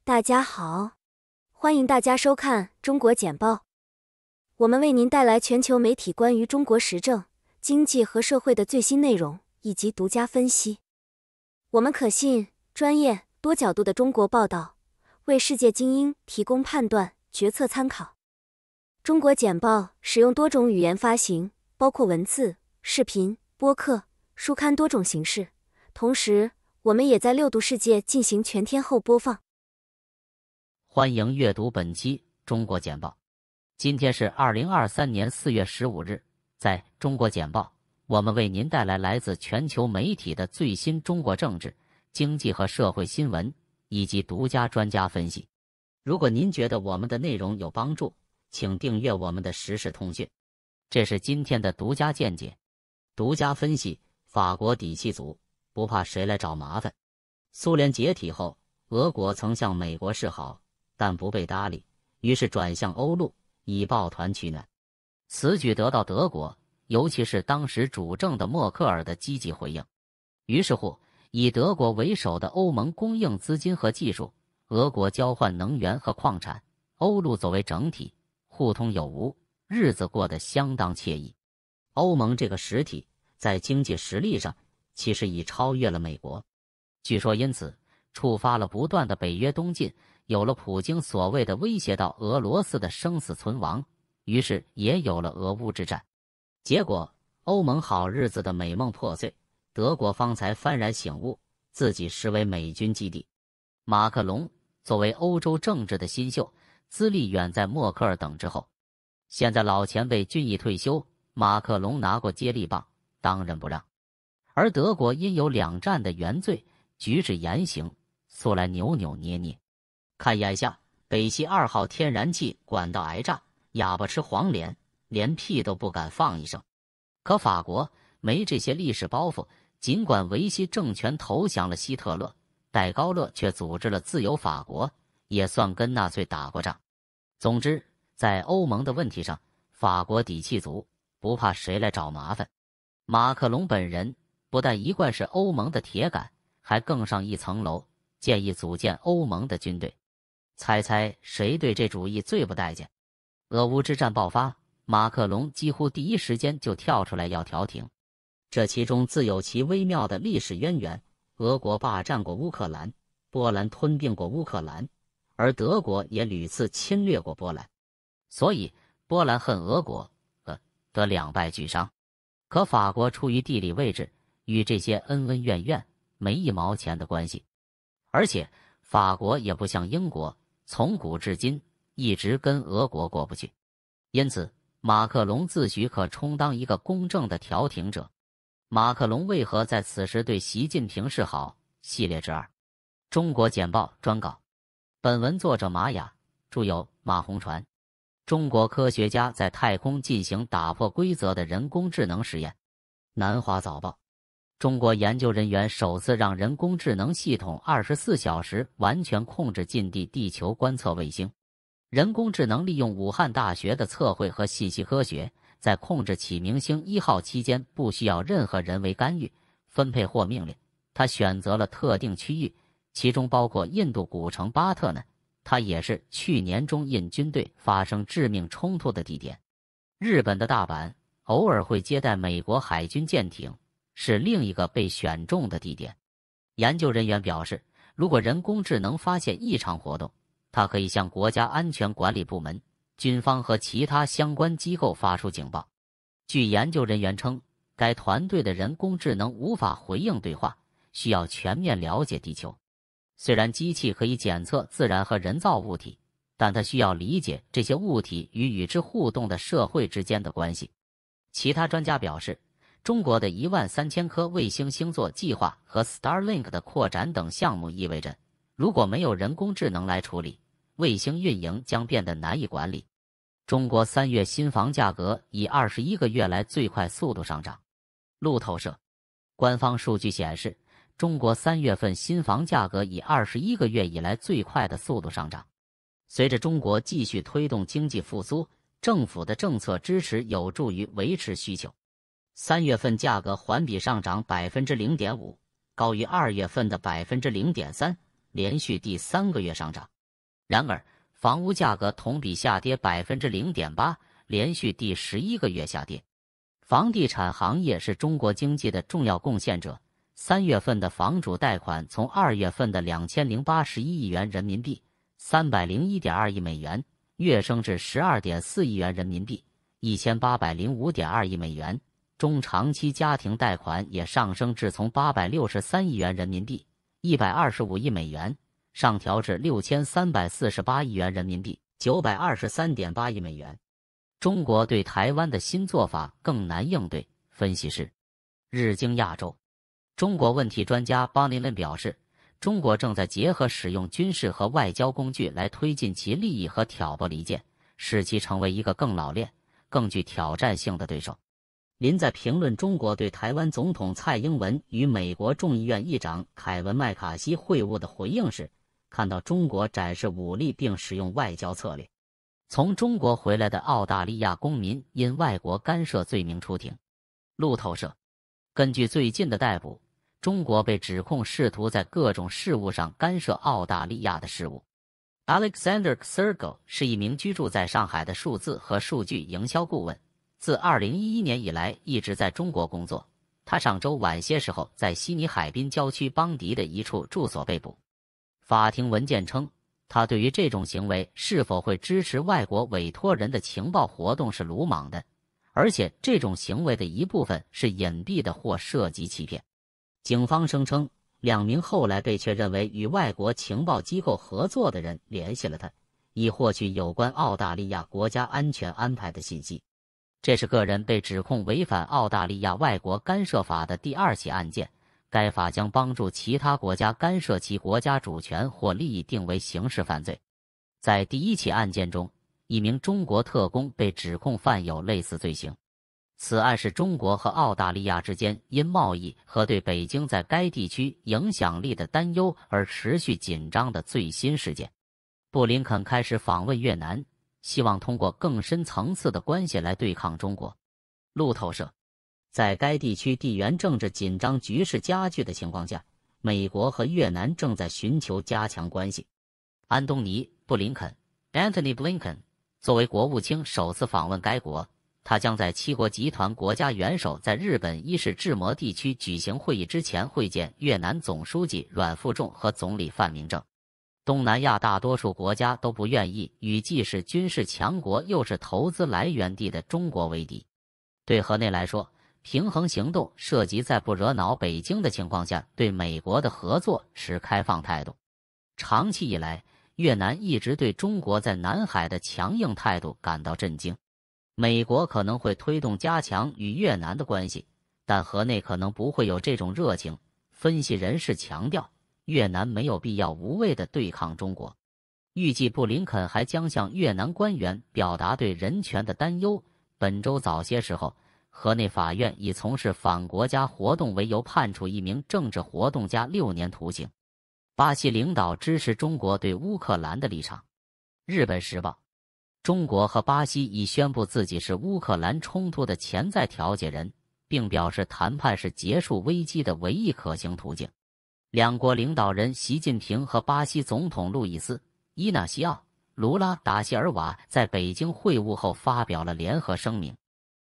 大家好，欢迎大家收看中国简报。我们为您带来全球媒体关于中国时政、经济和社会的最新内容以及独家分析。我们可信、专业、多角度的中国报道，为世界精英提供判断、决策参考。中国简报使用多种语言发行，包括文字、视频、播客、书刊多种形式。同时，我们也在6度世界进行全天候播放。欢迎阅读本期中国简报。今天是2023年4月15日，在中国简报，我们为您带来来自全球媒体的最新中国政治、经济和社会新闻，以及独家专家分析。如果您觉得我们的内容有帮助，请订阅我们的时事通讯。这是今天的独家见解。独家分析：法国底气足，不怕谁来找麻烦。苏联解体后，俄国曾向美国示好，但不被搭理，于是转向欧陆，以抱团取暖。此举得到德国，尤其是当时主政的默克尔的积极回应。于是乎，以德国为首的欧盟供应资金和技术，俄国交换能源和矿产，欧陆作为整体互通有无，日子过得相当惬意。欧盟这个实体在经济实力上其实已超越了美国，据说因此触发了不断的北约东进，有了普京所谓的威胁到俄罗斯的生死存亡，于是也有了俄乌之战。结果欧盟好日子的美梦破碎，德国方才幡然醒悟，自己实为美军基地。马克龙作为欧洲政治的新秀，资历远在默克尔等之后。现在老前辈均已退休，马克龙拿过接力棒，当仁不让。而德国因有两战的原罪，举止言行素来扭扭捏捏。看眼下，北溪2号天然气管道挨炸，哑巴吃黄连，连屁都不敢放一声。可法国没这些历史包袱，尽管维希政权投降了希特勒，戴高乐却组织了自由法国，也算跟纳粹打过仗。总之，在欧盟的问题上，法国底气足，不怕谁来找麻烦。马克龙本人不但一贯是欧盟的铁杆，还更上一层楼，建议组建欧盟的军队。猜猜谁对这主意最不待见？俄乌之战爆发，马克龙几乎第一时间就跳出来要调停。这其中自有其微妙的历史渊源。俄国霸占过乌克兰，波兰吞并过乌克兰，而德国也屡次侵略过波兰，所以波兰恨俄国，得两败俱伤。可法国出于地理位置，与这些恩恩怨怨没一毛钱的关系，而且法国也不像英国，从古至今一直跟俄国过不去。因此，马克龙自诩可充当一个公正的调停者。马克龙为何在此时对习近平示好？系列之2，中国简报专稿。本文作者马雅，著有马红传。中国科学家在太空进行打破规则的人工智能实验。南华早报。中国研究人员首次让人工智能系统24小时完全控制近地球观测卫星。人工智能利用武汉大学的测绘和信息科学，在控制启明星1号期间不需要任何人为干预、分配或命令。他选择了特定区域，其中包括印度古城巴特嫩，它也是去年中印军队发生致命冲突的地点。日本的大阪偶尔会接待美国海军舰艇，是另一个被选中的地点。研究人员表示，如果人工智能发现异常活动，它可以向国家安全管理部门、军方和其他相关机构发出警报。据研究人员称，该团队的人工智能无法回应对话，需要全面了解地球。虽然机器可以检测自然和人造物体，但它需要理解这些物体与之互动的社会之间的关系。其他专家表示，中国的13000颗卫星星座计划和 Starlink 的扩展等项目意味着，如果没有人工智能来处理，卫星运营将变得难以管理。中国3月新房价格以21个月来最快速度上涨。路透社。官方数据显示，中国3月份新房价格以21个月以来最快的速度上涨。随着中国继续推动经济复苏，政府的政策支持有助于维持需求。3月份价格环比上涨 0.5%， 高于2月份的 0.3%，连续第3个月上涨。然而，房屋价格同比下跌 0.8%， 连续第11个月下跌。房地产行业是中国经济的重要贡献者。3月份的房主贷款从2月份的2081亿元人民币 301.2 亿美元跃升至 12.4 亿元人民币 1805.2 亿美元。中长期家庭贷款也上升至从863亿元人民币125亿美元上调至6348亿元人民币 923.8 亿美元。中国对台湾的新做法更难应对。分析师，日经亚洲中国问题专家邦尼伦表示，中国正在结合使用军事和外交工具来推进其利益和挑拨离间，使其成为一个更老练、更具挑战性的对手。林在评论中国对台湾总统蔡英文与美国众议院议长凯文·麦卡锡会晤的回应时，看到中国展示武力并使用外交策略。从中国回来的澳大利亚公民因外国干涉罪名出庭。路透社，根据最近的逮捕，中国被指控试图在各种事务上干涉澳大利亚的事务。Alexander Sergo 是一名居住在上海的数字和数据营销顾问，自2011年以来一直在中国工作。他上周晚些时候在悉尼海滨郊区邦迪的一处住所被捕。法庭文件称，他对于这种行为是否会支持外国委托人的情报活动是鲁莽的，而且这种行为的一部分是隐蔽的或涉及欺骗。警方声称，2名后来被确认为与外国情报机构合作的人联系了他，以获取有关澳大利亚国家安全安排的信息。这是个人被指控违反澳大利亚外国干涉法的第2起案件，该法将帮助其他国家干涉其国家主权或利益定为刑事犯罪。在第1起案件中，一名中国特工被指控犯有类似罪行。此案是中国和澳大利亚之间因贸易和对北京在该地区影响力的担忧而持续紧张的最新事件。布林肯开始访问越南，希望通过更深层次的关系来对抗中国。路透社，在该地区地缘政治紧张局势加剧的情况下，美国和越南正在寻求加强关系。安东尼·布林肯 （Antony Blinken） 作为国务卿首次访问该国，他将在7国集团国家元首在日本伊势志摩地区举行会议之前会见越南总书记阮富仲和总理范明政。东南亚大多数国家都不愿意与既是军事强国又是投资来源地的中国为敌。对河内来说，平衡行动涉及在不惹恼北京的情况下对美国的合作持开放态度。长期以来，越南一直对中国在南海的强硬态度感到震惊。美国可能会推动加强与越南的关系，但河内可能不会有这种热情。分析人士强调，越南没有必要无谓地对抗中国。预计布林肯还将向越南官员表达对人权的担忧。本周早些时候，河内法院以从事反国家活动为由判处一名政治活动家6年徒刑。巴西领导支持中国对乌克兰的立场。日本时报，中国和巴西已宣布自己是乌克兰冲突的潜在调解人，并表示谈判是结束危机的唯一可行途径。两国领导人习近平和巴西总统路易斯·伊纳西奥·卢拉达西尔瓦在北京会晤后发表了联合声明。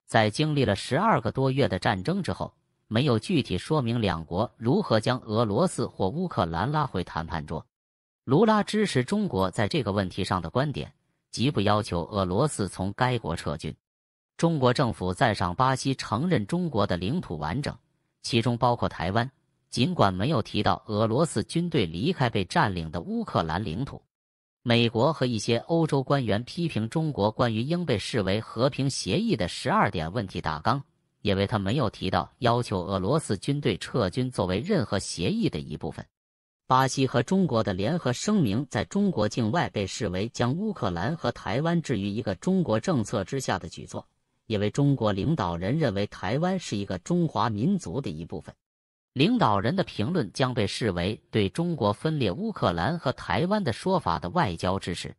在经历了12个多月的战争之后，没有具体说明两国如何将俄罗斯或乌克兰拉回谈判桌。卢拉支持中国在这个问题上的观点，即不要求俄罗斯从该国撤军。中国政府赞赏巴西承认中国的领土完整，其中包括台湾，尽管没有提到俄罗斯军队离开被占领的乌克兰领土。美国和一些欧洲官员批评中国关于应被视为和平协议的12点问题大纲，因为他没有提到要求俄罗斯军队撤军作为任何协议的一部分。巴西和中国的联合声明在中国境外被视为将乌克兰和台湾置于一个中国政策之下的举措，因为中国领导人认为台湾是一个中华民族的一部分。领导人的评论将被视为对中国分裂乌克兰和台湾的说法的外交支持。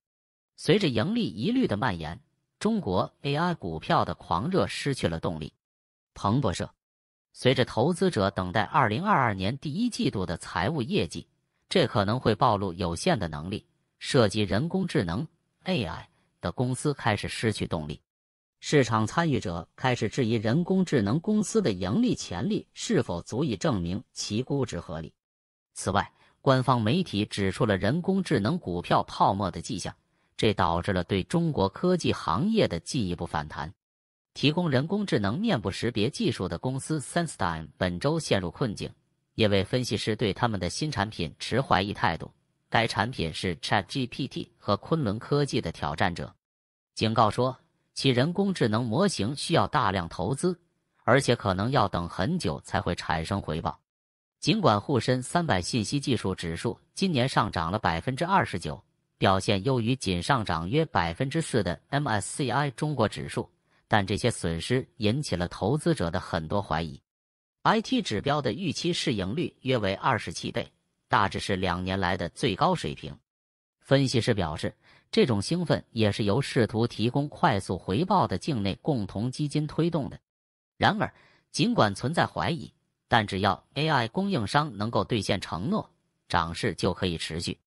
随着盈利疑虑的蔓延，中国 AI 股票的狂热失去了动力。彭博社，随着投资者等待2022年第一季度的财务业绩，这可能会暴露有限的能力，涉及人工智能 AI 的公司开始失去动力。市场参与者开始质疑人工智能公司的盈利潜力是否足以证明其估值合理。此外，官方媒体指出了人工智能股票泡沫的迹象，这导致了对中国科技行业的进一步反弹。提供人工智能面部识别技术的公司 SenseTime 本周陷入困境，因为分析师对他们的新产品持怀疑态度。该产品是 ChatGPT 和昆仑科技的挑战者，警告说其人工智能模型需要大量投资，而且可能要等很久才会产生回报。尽管沪深300信息技术指数今年上涨了 29%， 表现优于仅上涨约 4% 的 MSCI 中国指数，但这些损失引起了投资者的很多怀疑。IT 指标的预期市盈率约为27倍，大致是2年来的最高水平。分析师表示，这种兴奋也是由试图提供快速回报的境内共同基金推动的。然而，尽管存在怀疑，但只要 AI 供应商能够兑现承诺，涨势就可以持续。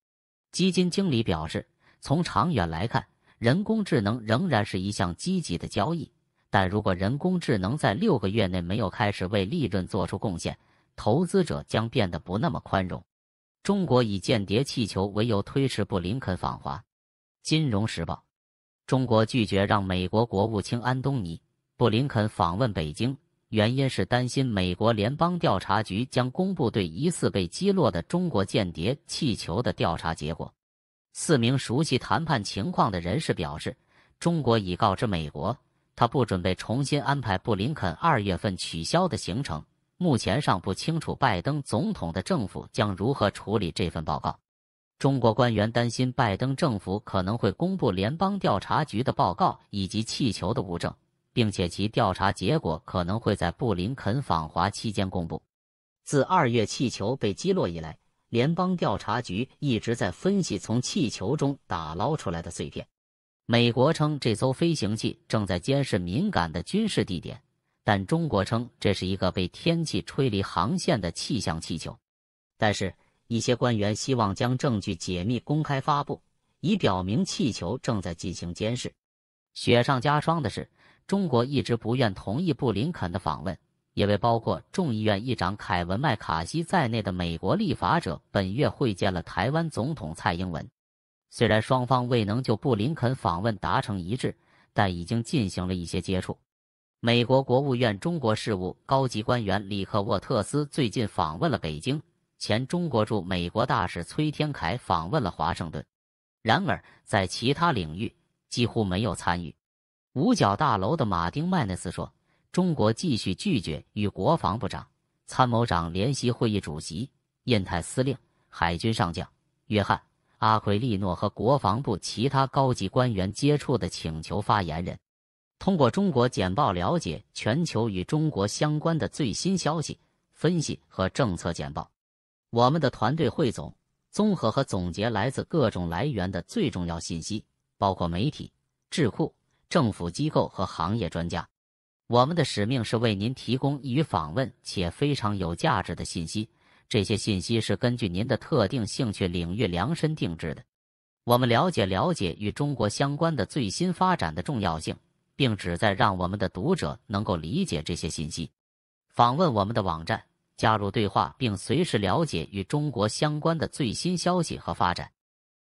基金经理表示，从长远来看，人工智能仍然是一项积极的交易，但如果人工智能在6个月内没有开始为利润做出贡献，投资者将变得不那么宽容。中国以间谍气球为由推迟布林肯访华。金融时报，中国拒绝让美国国务卿安东尼·布林肯访问北京，原因是担心美国联邦调查局将公布对疑似被击落的中国间谍气球的调查结果。4名熟悉谈判情况的人士表示，中国已告知美国，他不准备重新安排布林肯2月份取消的行程。目前尚不清楚拜登总统的政府将如何处理这份报告。中国官员担心拜登政府可能会公布联邦调查局的报告以及气球的物证，并且其调查结果可能会在布林肯访华期间公布。自2月气球被击落以来，联邦调查局一直在分析从气球中打捞出来的碎片。美国称这艘飞行器正在监视敏感的军事地点，但中国称这是一个被天气吹离航线的气象气球。但是，一些官员希望将证据解密公开发布，以表明气球正在进行监视。雪上加霜的是，中国一直不愿同意布林肯的访问，因为包括众议院议长凯文·麦卡锡在内的美国立法者本月会见了台湾总统蔡英文。虽然双方未能就布林肯访问达成一致，但已经进行了一些接触。美国国务院中国事务高级官员里克沃特斯最近访问了北京，前中国驻美国大使崔天凯访问了华盛顿。然而，在其他领域几乎没有参与。五角大楼的马丁·麦内斯说，中国继续拒绝与国防部长、参谋长联席会议主席、印太司令、海军上将约翰·阿奎利诺和国防部其他高级官员接触的请求。发言人通过中国简报了解全球与中国相关的最新消息、分析和政策简报。我们的团队汇总、综合和总结来自各种来源的最重要信息，包括媒体、智库、政府机构和行业专家。我们的使命是为您提供易于访问且非常有价值的信息，这些信息是根据您的特定兴趣领域量身定制的。我们了解与中国相关的最新发展的重要性，并旨在让我们的读者能够理解这些信息。访问我们的网站，加入对话，并随时了解与中国相关的最新消息和发展。